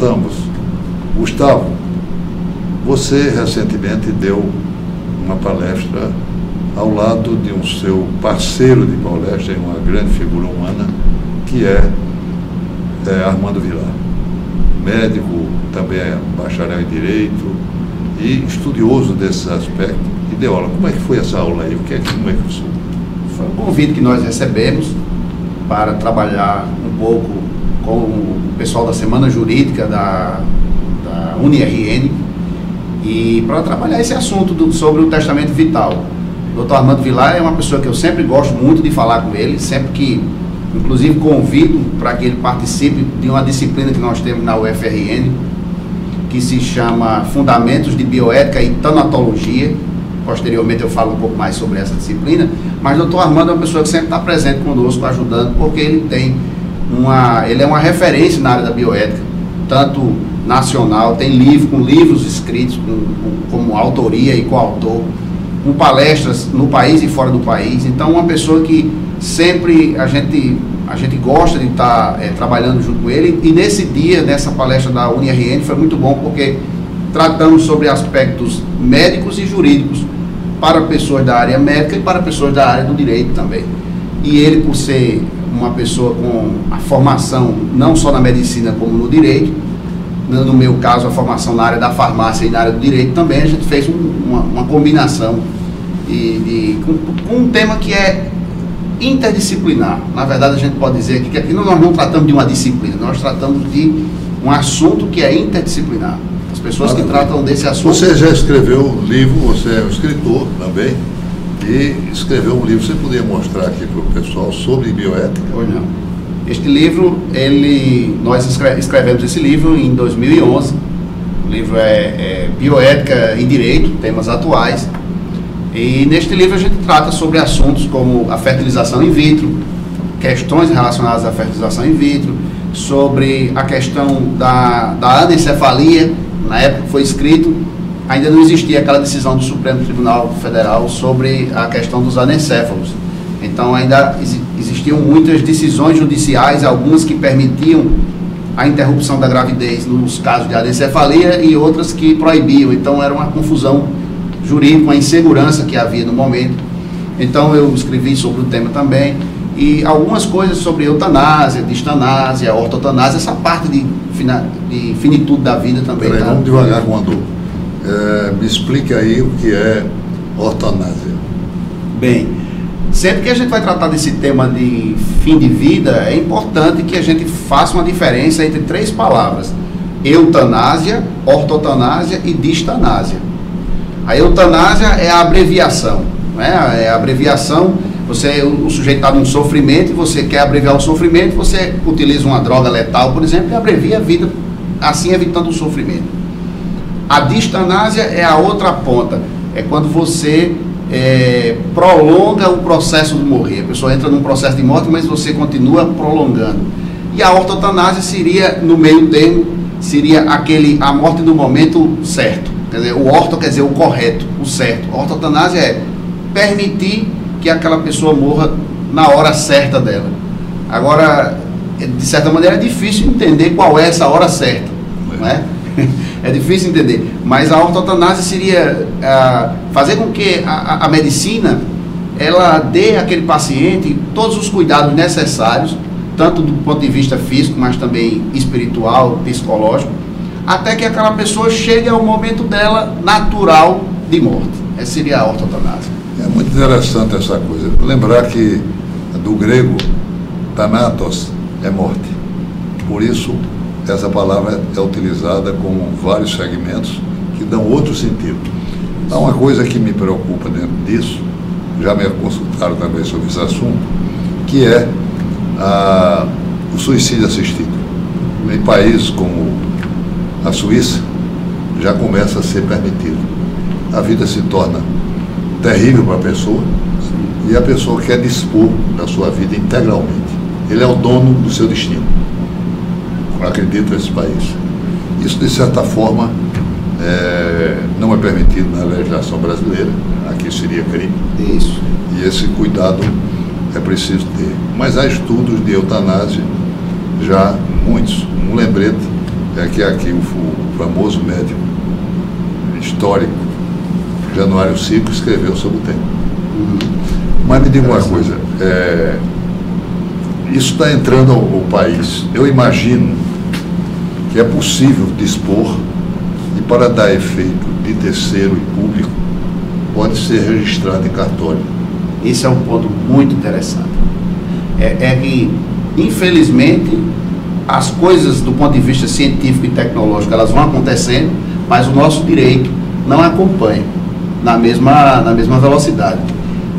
voltamos. Gustavo, você recentemente deu uma palestra ao lado de um seu parceiro de palestra, uma grande figura humana, que é Armando Vilar. Médico, também é bacharel em Direito e estudioso desses aspectos, e deu aula. Como é que foi essa aula aí? Como é que foi? Foi um convite que nós recebemos para trabalhar um pouco com o pessoal da Semana Jurídica da UniRN e para trabalhar esse assunto sobre o testamento vital. O Dr. Armando Vilar é uma pessoa que eu sempre gosto muito de falar com ele, sempre que, inclusive, convido para que ele participe de uma disciplina que nós temos na UFRN, que se chama Fundamentos de Bioética e Tanatologia. Posteriormente eu falo um pouco mais sobre essa disciplina, mas o Dr. Armando é uma pessoa que sempre está presente conosco, ajudando, porque ele é uma referência na área da bioética, tanto nacional, tem livros escritos como autoria e coautor, com palestras no país e fora do país. Então, uma pessoa que sempre a gente gosta de estar trabalhando junto com ele, e nesse dia, nessa palestra da UniRN, foi muito bom, porque tratamos sobre aspectos médicos e jurídicos para pessoas da área médica e para pessoas da área do direito também. E ele, por ser uma pessoa com a formação não só na medicina como no direito, no meu caso a formação na área da farmácia e na área do direito também, a gente fez uma combinação com um tema que é interdisciplinar. Na verdade, a gente pode dizer que aqui nós não tratamos de uma disciplina, nós tratamos de um assunto que é interdisciplinar. As pessoas que tratam desse assunto... Você já escreveu um livro, você é um escritor também, e escreveu um livro, você poderia mostrar aqui para o pessoal sobre bioética? Pois não. Este livro, nós escrevemos esse livro em 2011. O livro é Bioética e Direito, temas atuais. E neste livro a gente trata sobre assuntos como a fertilização in vitro, questões relacionadas à fertilização in vitro, sobre a questão da anencefalia. Na época que foi escrito, ainda não existia aquela decisão do Supremo Tribunal Federal sobre a questão dos anencéfalos. Então ainda existiam muitas decisões judiciais, algumas que permitiam a interrupção da gravidez nos casos de anencefalia e outras que proibiam. Então era uma confusão jurídica, uma insegurança que havia no momento. Então eu escrevi sobre o tema também, e algumas coisas sobre eutanásia, distanásia, ortotanásia, essa parte de finitude da vida também. Peraí, vamos devagar, Armando. Me explique aí o que é ortotanásia. Bem, sempre que a gente vai tratar desse tema de fim de vida, é importante que a gente faça uma diferença entre três palavras: eutanásia, ortotanásia e distanásia. A eutanásia é a abreviação, né? É a abreviação. O sujeito está num sofrimento e você quer abreviar o sofrimento, você utiliza uma droga letal, por exemplo, e abrevia a vida, assim evitando o sofrimento. A distanásia é a outra ponta, é quando você prolonga o processo de morrer. A pessoa entra num processo de morte, mas você continua prolongando. E a ortotanásia seria, no meio termo, seria a morte no momento certo. Quer dizer, o orto quer dizer o correto, o certo. A ortotanásia é permitir que aquela pessoa morra na hora certa dela. Agora, de certa maneira, é difícil entender qual é essa hora certa, não é? É difícil entender, mas a ortotanásia seria fazer com que a medicina ela dê àquele paciente todos os cuidados necessários, tanto do ponto de vista físico, mas também espiritual, psicológico, até que aquela pessoa chegue ao momento dela natural de morte. Essa seria a ortotanásia. É muito interessante essa coisa. Lembrar que do grego, thanatos é morte. Por isso, essa palavra é utilizada com vários segmentos que dão outro sentido. Há uma coisa que me preocupa dentro disso, já me consultaram também sobre esse assunto, que é o suicídio assistido. Em países como a Suíça, já começa a ser permitido. A vida se torna terrível para a pessoa, e a pessoa quer dispor da sua vida integralmente. Ele é o dono do seu destino. Eu acredito nesse país. Isso, de certa forma, não é permitido na legislação brasileira. Aqui seria crime. Isso. E esse cuidado é preciso ter. Mas há estudos de eutanásia, já muitos. Um lembrete é que aqui o famoso médico histórico, Januário Cico, escreveu sobre o tema. Mas me diga uma coisa, isso está entrando ao país. Eu imagino que é possível dispor, e para dar efeito de terceiro e público, pode ser registrado em cartório. Esse é um ponto muito interessante. É que, infelizmente, as coisas do ponto de vista científico e tecnológico, elas vão acontecendo, mas o nosso direito não acompanha na mesma velocidade.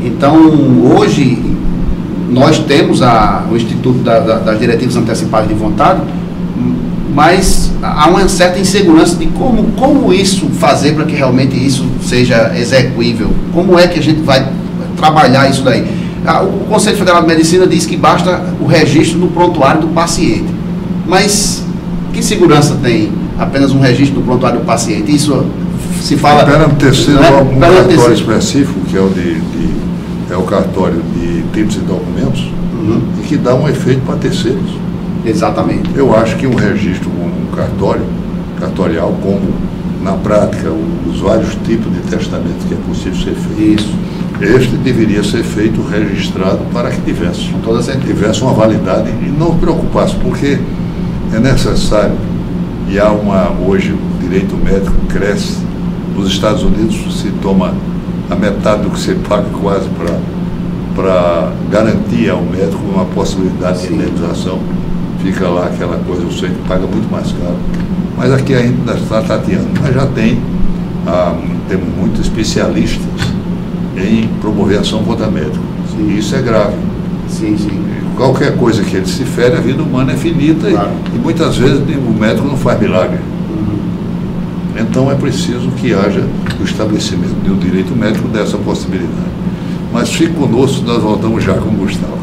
Então, hoje, nós temos o Instituto das Diretivas Antecipadas de Vontade, mas há uma certa insegurança de como isso fazer para que realmente isso seja execuível. Como é que a gente vai trabalhar isso daí? O Conselho Federal de Medicina diz que basta o registro no prontuário do paciente. Mas que segurança tem apenas um registro no prontuário do paciente? Isso se fala... Perante terceiro, um cartório específico, que é o cartório de tipos e documentos, e que dá um efeito para terceiros. Exatamente. Eu acho que um registro, um cartorial, como na prática os vários tipos de testamentos que é possível ser feito, isso, este deveria ser feito registrado para que tivesse uma validade e não preocupasse, porque é necessário, e hoje o direito médico cresce. Nos Estados Unidos se toma a metade do que você paga quase para garantir ao médico uma possibilidade de indenização. Fica lá aquela coisa, eu sei que paga muito mais caro. Mas aqui ainda está tateando. Mas já temos muitos especialistas em promover ação contra médico. E isso é grave. Sim. Qualquer coisa que ele se fere, a vida humana é finita, claro. E muitas vezes o médico não faz milagre. Então é preciso que haja o estabelecimento de um direito médico dessa possibilidade. Mas fique conosco, nós voltamos já com o Gustavo.